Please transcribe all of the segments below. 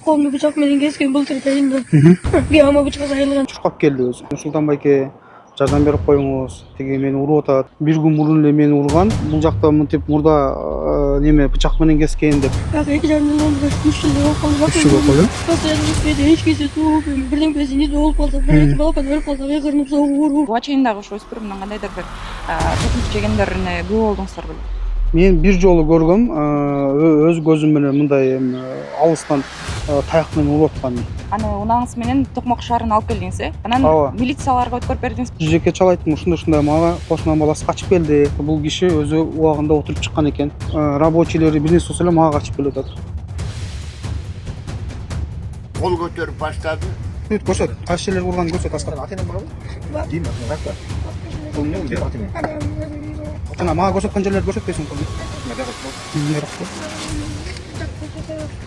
Kolunu bıçak menен kesкен былтыр тайында. Ама бычак айылган. Чуркап келди өзү. Нурсултан байке, жардам берип коюңуз. Тиги мени уруп атат. Бир күн мурун эле мени урган. Бул жакта мынтип мурда неме бычак менен кескен деп. Как эки жарым жылдан бери 3 жыл болуп калды. 3 жыл болуп калды. Постоянно эч кесе сууп, бирдеңкеси болуп калса, бир балапан өлүп калса, кырынып сууп. Буга чейин дагы ошо өспүрүмдүн кандайдыр бир токмук жегендерине күбө болдуңуздар беле? Мен бир жолу көргөм, өз көзүм менен мындай алыстан таяк менен уруп атканын. Аны унааңыз менен Токмок шаарына алып келдиңиз, э? Анан милицияларга өткөрүп бердиңиз. Жеке чала айттым, ушундай мага кошунан баласы качып келди. Бул киши өзү убагында отуруп чыккан экен. Рабочийлери бир нерсе болсо эле мага качып келип атат. Кол көтөрүп баштады. Көрсөт, кайсы жерлер урганын көрсөт аскар. Атенен барбы? Дейм, ракта. Бул эмне бер атенен? Жана мага көрсөткөн жерлерди көрсөтпөйсүң колду.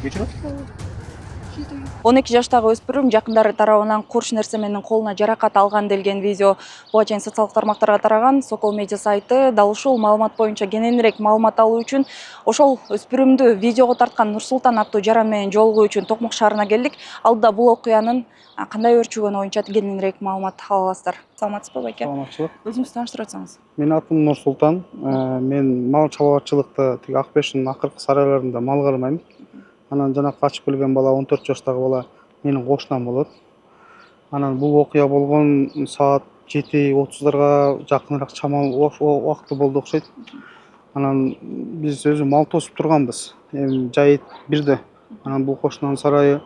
Кечире? 12 жаштагы өспүрүм жакындары тарабынан курч нерсе менен колуна жаракат алган делген видео буга чейин социалдык тармактарга тараган. Сокол медиа сайты дал ушул маалымат боюнча кененирээк маалымат алуу үчүн ошол өспүрүмдү видеого тарткан Нурсултан аттуу жаран менен жолугуу үчүн Токмок шаарына келдик. Алдыда бул окуянын кандай өрчүгөнү боюнча кененирээк маалымат ала аласыздар. Саламатсызбы байке? Саламатчылык. Өзүңүздү тааныштырып атсаңыз. Менин атым Нурсултан. Мен мал чалбачылыкта тиги Акбештин акыркы сарайларында мал кармайм. Анан жана качып келген бала 14 жаштагы бала менин кошунам болот. Анан бул окуя болгон саат 7:30 жакыныраак чамал убакыты болду окшойт. Анан биз өзү мал тосуп турганбыз. Жайыт бирде. Анан бул кошунанын сарайы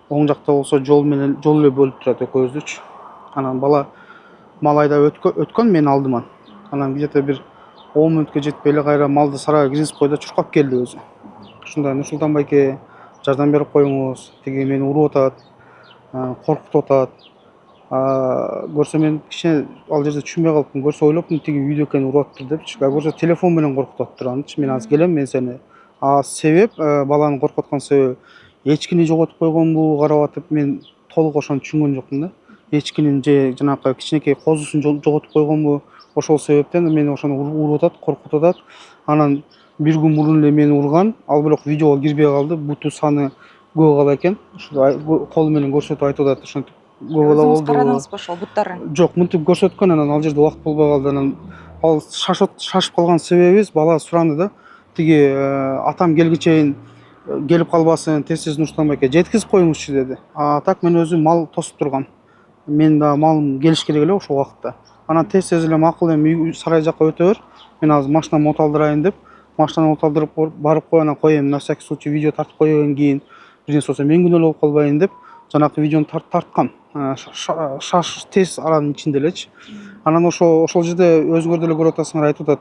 оң жакта болсо жол эле бөлүп турат экөөбүздүчү. Анан бала мал айдап өткөн менин алдыман. Анан где-то бир 10 мүнөткө жетпей эле кайра малды сарайга киргизип койду, чуркап келди өзү. Ушундай Нурсултан байке, жардам берип коюңуз. Тиги мени уруп атат, коркутуп атат. Көрсө мен кичине ал жерде түшүнбөй калыптым. Көрсө ойлоптум тиги үйдө экен уруп атыптыр депчи. Көрсө телефон менен коркутуп атыптыр анычы. Мен азыр келем, мен сени. Себеп баланы коркуткан себеби эчкини жоготуп койгонбу карап атып, мен толук ошону түшүнгөн жокмун да. Эчкинин же жанакы кичинекей козусун жоготуп койгонбу, ошол себептен мени ошону уруп атат, коркутуп атат. Анан бир күн мурун эле мени урган, ал бирок видеого кирбей калды. Буту саны көп кала экен. Ушул кол менен көрсөтүп айтып атат, ошентип көп кала болду. Өзүңүз карадыңызбы ошол буттарын? Жок, мынтип көрсөткөн, анан ал жерде убакыт болбой калды. Анан ал шашып калган себебибиз бала суранды да. Тиги атам келгичейин келип калбасын, тез Нурсултан байке жеткизип коюңузчу деди. Так мен өзүм мал тосуп тургам. Мен да малым келиш керек эле ошол убакытта. Анан тез эле макул эми сарай жакка өтө бер. Мен азыр машинамды оталдырайын деп, машинаны оталдырып барып коюп, коем на всякий случай видео тартып койгондон кийин бир нерсе болсо мен күнөөлүү болуп калбайын деп, жанакы видеону тарткам. Шаш тез аранын ичинде элечи. Анан ошол жерде өзүңөр деле көрүп атасыңар, айтып атат.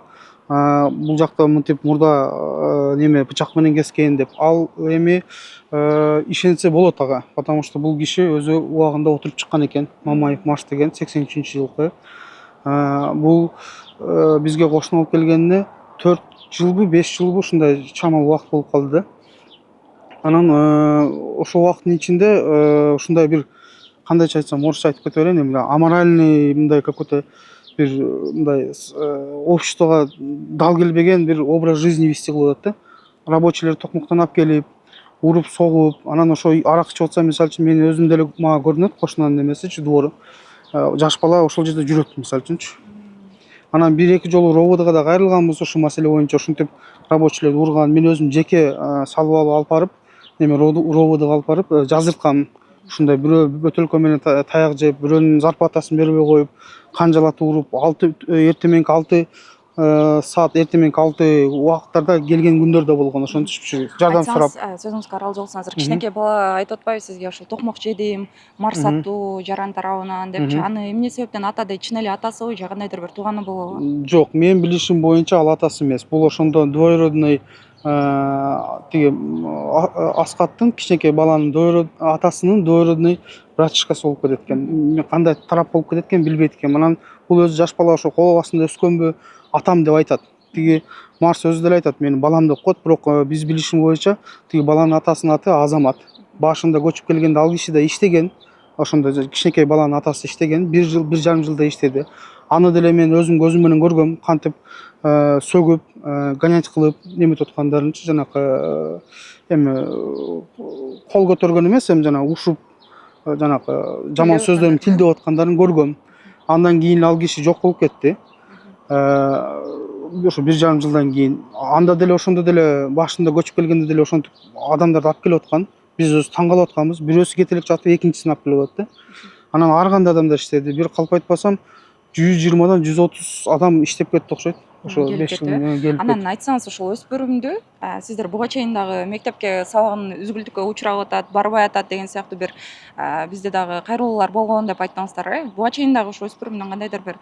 Бул жакта мынтип мурда неме бычак менен кескен деп. Ал эми ишенсе болот ага, потому что бул киши өзү убагында отуруп чыккан экен. Мамаев Маш деген 83-жылкы. Бул бизге кошуна болуп келгенине 4 жылбы, 5 жылбы ушундай чамал убакыт болуп калды да. Анан ошол убакыттын ичинде ушундай бир кандайча айтсам, орусча айтып кете берейин, аморальный мындай какой-то бир мындай обществого дал келбеген бир образ жизни вести кылып атат да. Рабочийлер Токмоктон алып келип, уруп, согуп, анан ошо арак ичип атса, мисалы үчүн мен өзүм деле мага көрүнөт, кошунанын эмесичи, двору. Жаш бала ошол жерде жүрөт, мисалы үчүнчү. Анан 1-2 жолу РОВДга да кайрылганбыз ошол маселе боюнча, ошентип рабочийлерди урган. Мен өзүм жеке салып алып барып, РОВДга алып барып жазырткам. Ушундай бирөө бөтөлкө менен таяк жеп, бирөөнүн зарплатасын бербей коюп, канжалатып уруп, эртеменки 6 саат, эртеменки 6 убакыттарда келген күндөр да болгон. Ошентипчи жардам сурап. Сөзүңүзгө аралуу болсоңуз, азыр кичинекей бала айтып атпайбы сизге ошол токмок жедим, Марс аттуу жаран тарабынан депчи. Аны эмне себептен атады? Чын эле атасыбы же кандайдыр бир тууганы болобу? Жок, мен билишим боюнча ал атасы эмес. Бул ошондо двоюродный тиги Аскаттын кичинекей баланын атасынын двоюродный братишкасы болуп кетет экен. Мен кандай тарап болуп кетет экен билбейт экенмин. Анан бул өзү жаш бала ошо кол астында өскөнбү, атам деп айтат. Тиги Марс өзү деле айтат, менин балам деп коет, бирок биз билишим боюнча тиги баланын атасынын аты Азамат. Башында көчүп келгенде ал киши да иштеген. ошондо кичинекей баланын атасы иштеген, 1,5 жылдай иштеди. Аны деле мен өзүм көзүм менен көргөм, кантип сөгүп, гонять кылып неметип аткандарынчы, жанакы эми кол көтөргөн эмес, эми жана ушуп, жанакы жаман сөздөрүн тилдеп аткандарын көргөм. Андан кийин ал киши жок болуп кетти. Ошо 1,5 жылдан кийин анда деле ошондо деле башында көчүп келгенде деле ошентип адамдарды алып келип аткан. Биз өзү таң калып атканбыз. Бирөөсү кетелек жатып, экинчисин алып келип атты. Анан ар кандай адамдар иштеди. Бир калп айтпасам 120дан 130 адам иштеп кетти окшойт. Ошо 5 жыл келип. Анан айтсаңыз, ошол өспүрүмдү сиздер буга чейин дагы мектепке сабагын үзгүлтүккө учурап атат, барбай атат деген сыяктуу бир бизде дагы кайрылуулар болгон деп айттыңыздар. Буга чейин дагы ошо өспүрүмдүн кандайдыр бир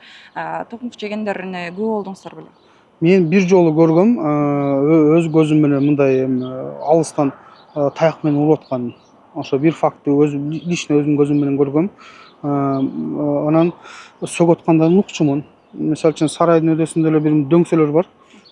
токмок жегендерине күбө болдуңуздар беле? Мен бир жолу көргөм, өз көзүм менен мындай алыстан таяк менен уруп атканын. Ошо бир факты лично өзүм көзүм менен көргөм. Анан сөгүп аткандарын укчумун. Мисалы үчүн сарайдын өдөсүндө эле бир дөңсөлөр бар.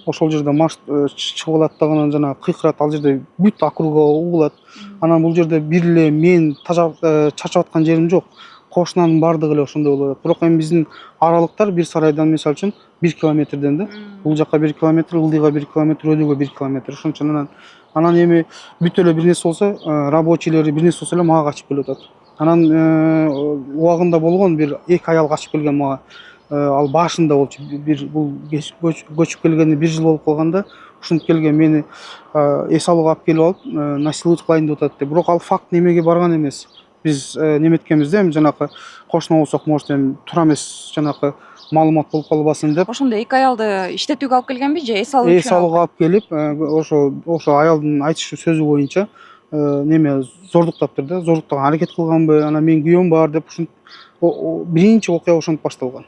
Ошол жерде маш чыгып алат дагы, жана кыйкырат, ал жерде бүт округа угулат. Анан бул жерде бир эле мен чачап аткан жерим жок. Кошунанын баардыгы эле ошондой болуп атат. Бирок эми биздин аралыктар бир сарайдан мисалы үчүн 1 километрден да. Бул жака 1 километр, Ылдыйга 1 километр, Өдөгө 1 километр. Ошон үчүн анан эми бүт эле бир нерсе болсо, рабочийлери бир нерсе болсо эле мага качып келип атат. Анан убагында болгон бир 2 аял качып келген мага. Ал башында болчу. Бул көчүп келгени 1 жыл болуп калганда, ушинтип келген мени эс алууга алып келип алып, насиловать кылайын деп атат деп. Бирок ал факт немеге барган эмес. Биз неметкенбизде, эми жанакы кошуна болсок, может эми туура эмес жанакы маалымат болуп калбасын деп. Ошондо 2 аялды иштетүүгө алып келгенби же эс алуу үчүн? Эс алууга алып келип, ошо аялдын айтышы сөзү боюнча неме зордуктаптыр да, зордуктага аракет кылганбы, анан менин күйөөм бар деп, ушинтип биринчи окуя ошентип башталган.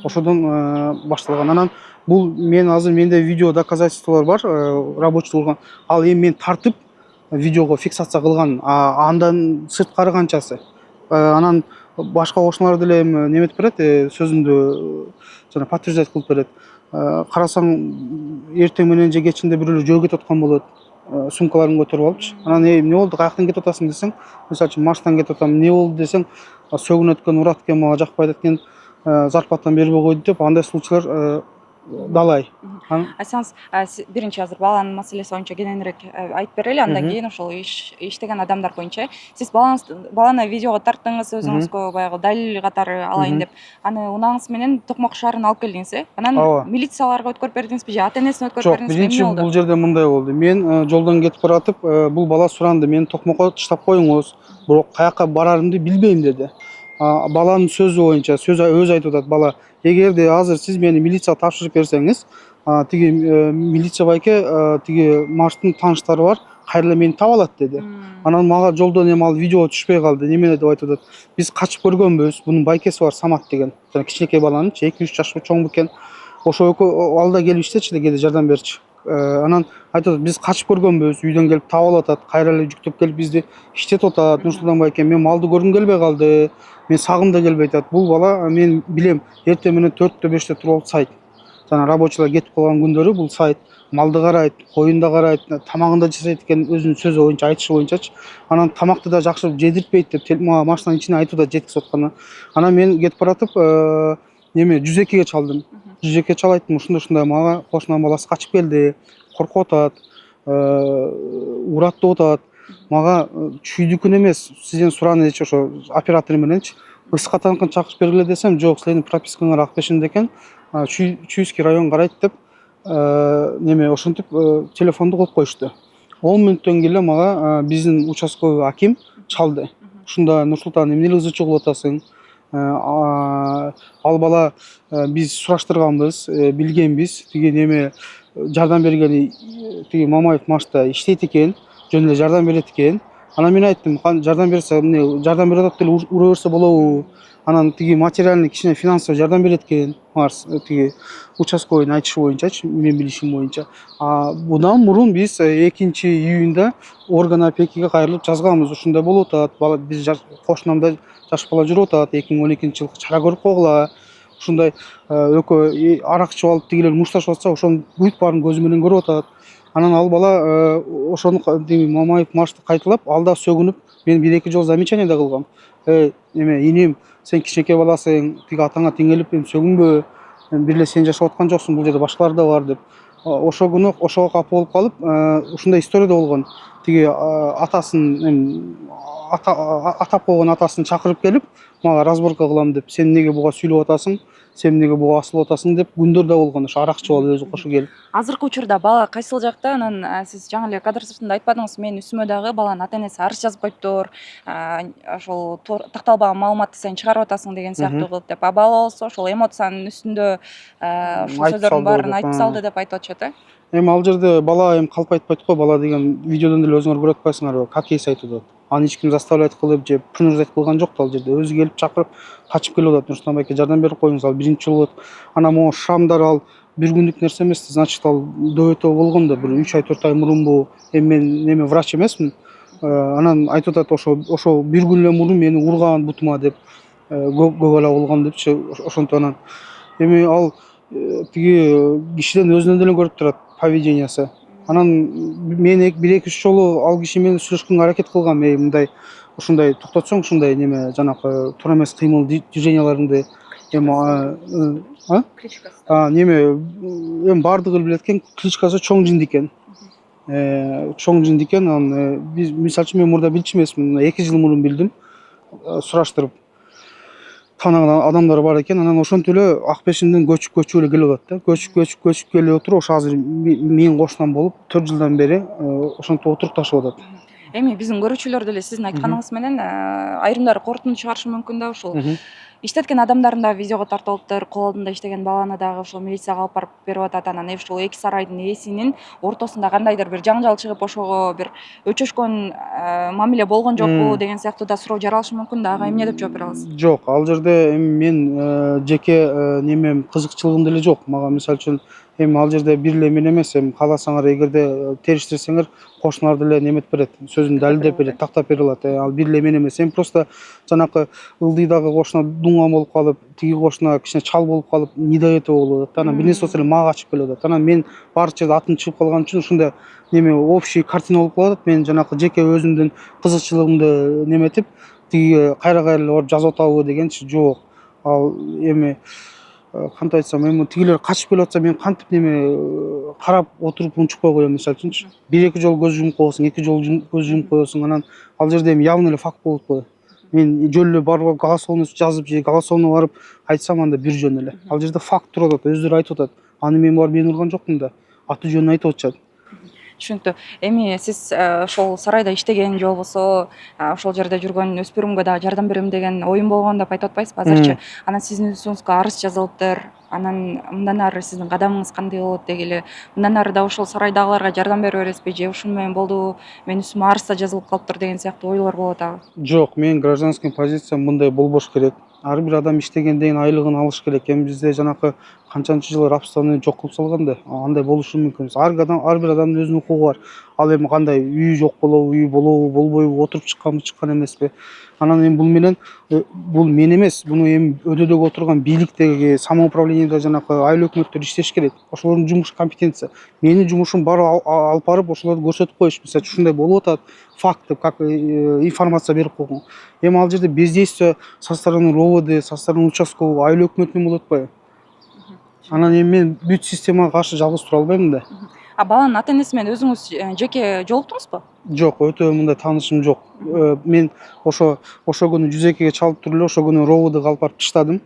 Ошодон башталган. Анан бул мен азыр менде видео доказательстволор бар, рабочий кылган. Ал эми мен тартып видеого фиксация кылган. Андан сырткары канчасы. Анан башка кошуналар деле эми неметип берет, сөзүмдү жана подтверждать кылып берет. Карасаң эртең менен же кечинде бирөөлөр жөө кетип аткан болот. Сумкаларын көтөрүп алыпчы. Анан эмне болду, каяктан кетип атасың десең, мисалы үчүн марштан кетип атам, эмне болду десең, сөгүнөт экен, урат экен, мага жакпайт экен, зарплатаны бербей койду деп, андай случайлар далай. Айтсаңыз, биринчи азыр баланын маселеси боюнча кененирээк айтып берели, андан кийин ошол иштеген адамдар боюнча. Сиз баланы видеого тарттыңыз, өзүңүзгө баягы далил катары алайын деп. Аны унааңыз менен Токмок шаарына алып келдиңиз, Анан милицияларга өткөрүп бердиңизби же ата энесине өткөрүп бердиңизби? Жок, биринчи бул жерде мындай болду. Мен жолдон кетип баратып, бул бала суранды, мени Токмокко таштап коюңуз, бирок каяка барарымды билбейм деди. Баланын сөзү боюнча, өзү айтып атат бала, эгерде азыр сиз мени милицияга тапшырып берсеңиз, тиги милиция байке, тиги марштын тааныштары бар, кайра эле мени таба алат деди. Анан мага жолдон эми ал видео түшпөй калды. Неме деп айтып атат? Биз качып көргөнбүз, бунун байкеси бар, Самат деген. Жана кичинекей баланын 2-3 жаш чоң бекен. Ошо экөө ал да келип иштечи деди, жардам берчи. Анан айтып атат, биз качып көргөнбүз, үйдөн келип таап алып атат, кайра эле жүктөп келип бизди иштетип атат. Нурсултан байке, мен малды көргүм келбей калды. Мен сагым да келбей атат. Бул бала мен билем, эртең менен 4-тө 5-те туруп алып сайт. Жана рабочийлар кетип калган күндөрү бул сайт. Малды карайт, коюн да карайт, тамагын да жасайт экен, өзүнүн сөзү боюнча, айтышы боюнчачы. Анан тамакты да жакшы жедиртпейт деп мага машинанын ичине айтып атат, жеткизип атканын. Анан мен кетип баратып, неме 102ге чалдым. 102ге чалайттым, ушундай мага кошунанын баласы качып келди, коркуп атат, урат деп атат. Мага чүйдүкүн эмес, сизден суранычы ошо оператор мененчи, Ысқатанкын чакырып бергиле десем, жок, силердин пропискаңар Акбешинде экен, Чуйский район карайт деп, неме ошентип телефонду коюп коюшту. 10 мүнөттөн кийин эле мага биздин участковый аким чалды. Ушунда Нурсултан, эмне эле ызы чуу кылып атасың? Ал бала биз сураштырганбыз, билгенбиз, тиги неме жардам бергени тиги Мамаев маршта иштейт экен, жөн эле жардам берет экен. Анан мен айттым, жардам берсе, жардам берип атат деле ура берсе болобу? Анан тиги материальный, кичине финансовый жардам берет экен. Марс тиги участковыйдын айтышы боюнчачы, мен билишим боюнча. Будан мурун биз 2-июнда орган опекиге кайрылып жазганбыз. Ушундай болуп атат. Бала биз кошунамда жаш бала жүрүп атат. 2012-жылкы чара көрүп койгула. Ушундай экөө арак ичип алып тигилер мушташып атса, ошонун бүт баарын көзү менен көрүп атат. Анан ал бала ошону Мамаев маршты кайталап, алда сөгүнүп, мен 1-2 жолу замечание да кылгам. Эме иним, сен кичинекей баласың, тиги атаңа теңелип сөгүнбө, бир эле сен жашап аткан жоксуң, бул жерде башкалар да бар деп. Ошо күнү ошого капа болуп калып, ушундай история да болгон. Тиги атасын атап койгон атасын чакырып келип, мага разборка кылам деп, сен эмнеге буга сүйлөп атасың, сен эмнеге буга асылып атасың деп күндөр да болгон. Ошо аракчы болуп өзү кошо келип. Азыркы учурда бала кайсыл жакта? Анан сиз жаңы эле кадр сыртында айтпадыңыз, менин үстүмө дагы баланын ата энеси арыз жазып коюптур, ошол такталбаган маалыматты сен чыгарып атасың деген сыяктуу кылып деп. Бала болсо ошол эмоциянын үстүндө ушул сөздөрдүн баарын айтып салды деп айтып атышат. Эми ал жерде бала калп айтпайт го, бала деген видеодон деле өзүңөр көрүп атпайсыңарбы, как есть айтып атат. Аны эч ким заставлять кылып же принуждать кылган жок да, ал жерде өзү келип чакырып, качып келип атат. Нурсултан байке, жардам берип коюңуз, ал биринчи жолу болот. Анан могу шрамдар ал бир күндүк нерсе эмес, значит ал до этого болгон да, бир 3 ай 4 ай мурунбу. Эми мен врач эмесмин. Анан айтып атат, ошо бир күн эле мурун мени урган бутума деп, көп бала болгон депчи. Ошентип анан эми ал тиги кишиден өзүнөн деле көрүп турат поведениясы. Анан мен 1-2 жолу ал киши менен сүйлөшкөнгө аракет кылгам, мындай ушундай токтотсоң, ушундай неме жанакы туура эмес кыймыл движенияларыңды неме баардыгы эле билет экен, кличкасы чоң жинди экен. Чоң жинди экен. Анан биз мисалы үчүн мен мурда билчү эмесмин, 2 жыл мурун билдим. Сураштырып танаган адамдар бар экен. Анан ошентип эле Акбешинден көчүп эле келип атат да. Көчүп келип отуруп, ошо азыр менин кошунан болуп 4 жылдан бери ошентип отурукташып атат. Эми биздин көрүүчүлөр деле сиздин айтканыңыз менен айрымдары корутунду чыгарышы мүмкүн да, ушул иштеткен адамдарын да видеого тартып алыптыр, кол алдында иштеген баланы дагы ушул милицияга алып барып берип атат. Анан ушул 2 сарайдын ээсинин ортосунда кандайдыр бир жаңжал чыгып, ошого бир өчөшкөн мамиле болгон жокпу деген сыяктуу да суроо жаралышы мүмкүн да. Ага эмне деп жооп бере аласыз? Жок, ал жерде эми мен жеке немем кызыкчылыгым деле жок. Мага мисалы үчүн эми ал жерде бир эле мен эмес, эми кааласаңар эгерде териштирсеңер, кошуналар деле неметип берет, сөзүн далилдеп берет, тактап бере алат. Ал бир эле мен эмес. Эми просто жанакы ылдыйдагы кошуна дуңган болуп калып, тиги кошуна кичине чал болуп калып, не до этого болуп атат. Анан бир нерсе болсо эле мага качып келип атат. Анан мен баардык жерде атым чыгып калган үчүн ушундай неме общий картина болуп калат. Мен жанакы жеке өзүмдүн кызыкчылыгымды неметип, тиги кайра эле барып жазып атабы дегенчи жок. Ал эми кантип айтсам, эми тигилер качып келип атса, мен кантип неме карап отуруп унчукпай коем, мисалы үчүнчү. 1-2 жолу көз жумуп коесуң, 2 жолу көз жумуп коесуң. Анан ал жерде эми явный эле факт болуп коет. Мен жөн эле барып голосовный жазып же голосовный барып айтсам, анда бир жөн эле. Ал жерде факт туруп атат, өздөрү айтып атат. Аны мен барып мен урган жокмун да. Аты жөнүн айтып атышат. Түшүнүктүү. Эми сиз ошол сарайда иштеген же болбосо ошол жерде жүргөн өспүрүмгө дагы жардам берем деген оюм болгон деп айтып атпайсызбы азырчы? Анан сиздин үстүңүзгө арыз жазылыптыр. Анан мындан ары сиздин кадамыңыз кандай болот дегиле? Мындан ары да ошол сарайдагыларга жардам бере бересизби же ушуну менен болду, менин үстүмө арыз да жазылып калыптыр деген сыяктуу ойлор болот агы? Жок, менин гражданский позициям мындай болбош керек. Ар бир адам иштегенден айлыгын алыш керек. Эми бизде жанакы канчанчы жыл рабствону жок кылып салган да, андай болушу мүмкүн эмес. Ар бир адамдын өзүнүн укугу бар. Ал эми кандай үй жок болобу, үй болобу, болбойбу, отуруп чыккан эмеспи. Анан эми бул менен бул мен эмес, буну эми өдөдөгү отурган бийликтеги, самоуправлениеде жанакы айыл өкмөттөр иштеш керек. Ошолордун жумушу компетенция. Менин жумушум барып алып барып ошолорду көрсөтүп коюш. Мисалы ушундай болуп атат, факты, как информация берип койгон. Эми ал жерде бездействие со стороны РОВД, со стороны участкового айыл өкмөтүнөн болот атпайбы? Анан эми мен бүт системага каршы жалгыз тура албайм да. Баланын ата энеси менен өзүңүз жеке жолуктуңузбу? Жок, өтө мындай таанышым жок. Мен ошо күнү 102-ге чалып туруп эле ошо күнү РОВДга алып барып таштадым.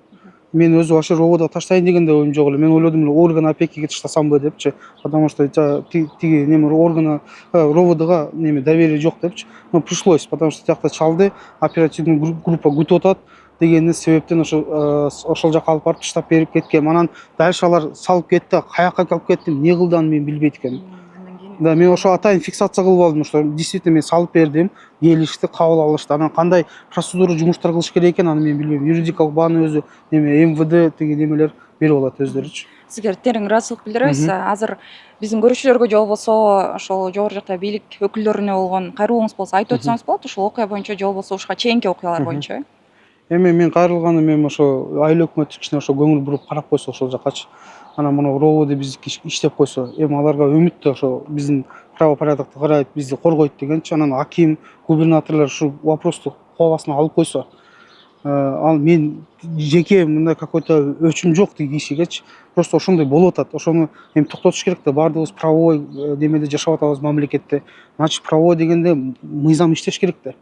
Мен өзү вообще РОВДга таштайын деген да оюм жок эле. Мен ойлодум эле орган опекиге таштасамбы депчи. Потому что тиги неме органа РОВДга неме доверие жок депчи. Но пришлось, потому что тиякта чалды, оперативный группа күтүп атат деген себептен ошол жака алып барып таштап берип кеткем. Анан дальше алар салып кетти. Каяка алып кетти, эмне кылды аны мен билбейт экенмин. Да, мен ошо атайын фиксация кылып алдым, что действительно мен салып бердим, келишти, кабыл алышты. Анан кандай процедура жумуштар кылыш керек экен, аны мен билбейм. Юридикалык бааны өзү неме МВД тиги немелер берип алат өздөрүчү. Сизге терең ыраазычылык билдиребиз. Азыр биздин көрүүчүлөргө же болбосо ошол жогору жакта бийлик өкүлдөрүнө болгон кайрылууңуз болсо айтып өтсөңүз болот, ушул окуя боюнча же болбосо ушуга чейинки окуялар боюнча. Эми мен кайрылганым эми ошо айыл өкмөт кичине ошо көңүл буруп карап койсо ошол жакачы. анан мына ровд биздики иштеп койсо, эми аларга үмүт да ошо биздин правопорядокду карайт, бизди коргойт дегенчи, анан аким, губернаторлор ушу вопросту кол астына алып койсо, ал мен жеке мындай какой-то өчүм жок тиги кишигечи, просто ошондой болуп атат. Ошону эми токтотуш керек да. Баардыгыбыз правовой демеде жашап атабыз мамлекетте. Значит, правовой дегенде мыйзам иштеш керек да.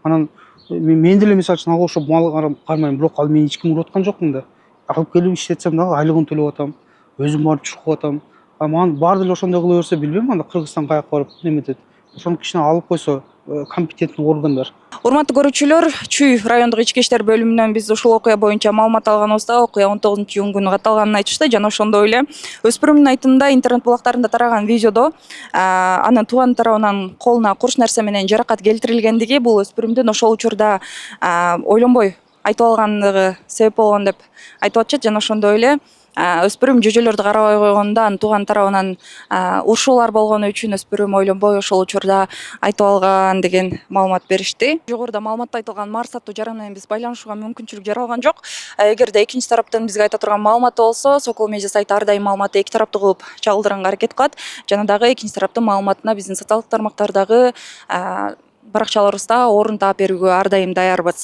Анан мен деле мисалы үчүн ага ошо мал кармайм, бирок ал мен эч кимге уруп аткан жокмун да. Алып келип иштетсем дагы айлыгын төлөп атам, өзүм барып чуркап атам. Мага баары деле ошондой кыла берсе, билбейм, анда Кыргызстанга каяка барып неметет. Ошону кичине алып койсо компетентный органдар. Урматтуу көрүүчүлөр, Чүй райондук ички иштер бөлүмүнөн биз ушул окуя боюнча маалымат алганыбызда, окуя 19-июнь күнү катталганын айтышты жана ошондой эле өспүрүмдүн айтымында интернет булактарында тараган видеодо анын тууган тарабынан колуна курч нерсе менен жаракат келтирилгендиги бул өспүрүмдүн ошол учурда ойлонбой айтып алгандыгы себеп болгон деп айтып атышат жана ошондой эле өспүрүм жөжөлөрдү карабай койгондо анын тууган тарабынан урушуулар болгону үчүн өспүрүм ойлонбой ошол учурда айтып алган деген маалымат беришти. Жогоруда маалыматта айтылган Марс аттуу жаран менен биз байланышууга мүмкүнчүлүк жаралган жок. Эгерде экинчи тараптан бизге айта турган маалыматы болсо, Сокол медиа сайты ар дайым маалыматты эки тараптуу кылып чагылдырганга аракет кылат. Жана дагы экинчи тараптын маалыматына биздин социалдык тармактардагы баракчаларыбызда орун таап берүүгө ар дайым даярбыз.